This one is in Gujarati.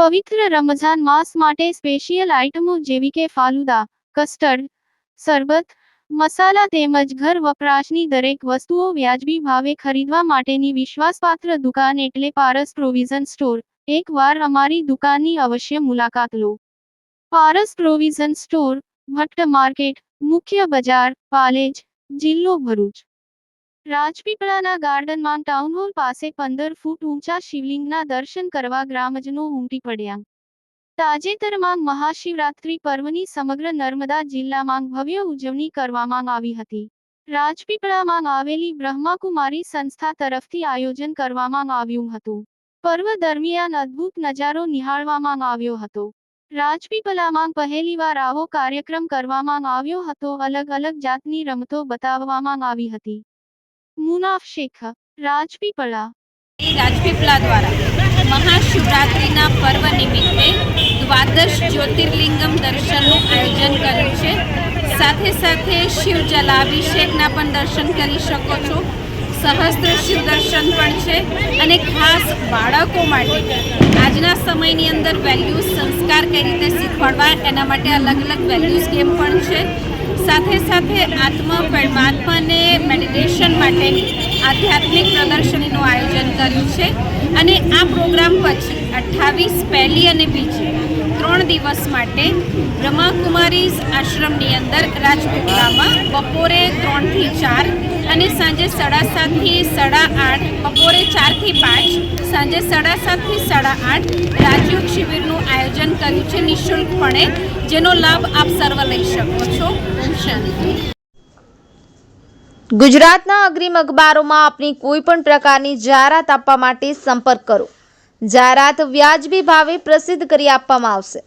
પવિત્ર રમઝાન માસ માટે સ્પેશિયલ આઇટમો જેવી કે ફાલુદા, કસ્ટર્ડ, શરબત, મસાલા તેમજ ઘર વપરાશની દરેક વસ્તુઓ વ્યાજબી ભાવે ખરીદવા માટેની વિશ્વાસપાત્ર દુકાન એટલે પારસ પ્રોવિઝન સ્ટોર। એકવાર અમારી દુકાનની અવશ્ય મુલાકાત લો। પારસ પ્રોવિઝન સ્ટોર, ભટ્ટ માર્કેટ, મુખ્ય બજાર, પાલેજ, જિલ્લો ભરૂચ। રાજપીપળાના ગાર્ડનમાં ટાઉનહોલ પાસે 15 ફૂટ ઊંચા શિવલિંગના દર્શન કરવા ગ્રામજનો ઉમટી પડ્યા। તાજેતરમાં મહાશિવરાત્રિ પર્વની સમગ્ર નર્મદા જિલ્લામાં ભવ્ય ઉજવણી કરવામાં આવી હતી। રાજપીપળામાં આવેલી બ્રહ્માકુમારી સંસ્થા તરફથી આયોજન કરવામાં આવ્યું હતું। પર્વ દરમિયાન અદ્ભુત નજારો નિહાળવામાં આવ્યો હતો। રાજપીપળામાં પહેલીવાર આવો કાર્યક્રમ કરવામાં આવ્યો હતો। અલગ અલગ જાતની રમતો બતાવવામાં આવી હતી। મુનાફ શેખ, રાજપીપળા। રાજપીપળા દ્વારા મહાશિવરાત્રિના પર્વ નિમિત્તે દ્વાદશ જ્યોતિર્લિંગમ દર્શનનું આયોજન કર્યું છે। સાથે સાથે શિવ જલાભિષેકના પણ દર્શન કરી શકો છો। સહસ્ત્ર શિવ દર્શન પણ છે અને ખાસ બાળકો માટે આજના સમયની અંદર વેલ્યુઝ સંસ્કાર કઈ રીતે શીખવાડવા એના માટે અલગ અલગ વેલ્યુઝ ગેમ પણ છે। સાથે સાથે પરમાત્માને મેડિટેશન માટેની આધ્યાત્મિક પ્રદર્શનીનું આયોજન કર્યું છે અને આ પ્રોગ્રામ પછી 28 પહેલી અને બીજી 3 દિવસ માટે બ્રહ્માકુમારીઝ આશ્રમની અંદર રાજપીપળામાં બપોરે 3 થી 4 અને સાંજે 7:30 થી 8:30, બપોરે 4 થી 5, સાંજે 7:30 થી 8:30 રાજયોગ શિબિરનું આયોજન કર્યું છે નિઃશુલ્કપણે, જેનો લાભ આપ સર્વ લઈ શકો છો। ગુજરાતના અગ્રીમ અખબારોમાં આપની કોઈ પણ પ્રકારની જાહેરાત આપવા માટે સંપર્ક કરો। જાહેરાત વ્યાજબી ભાવે પ્રસિદ્ધ કરી આપવામાં આવશે।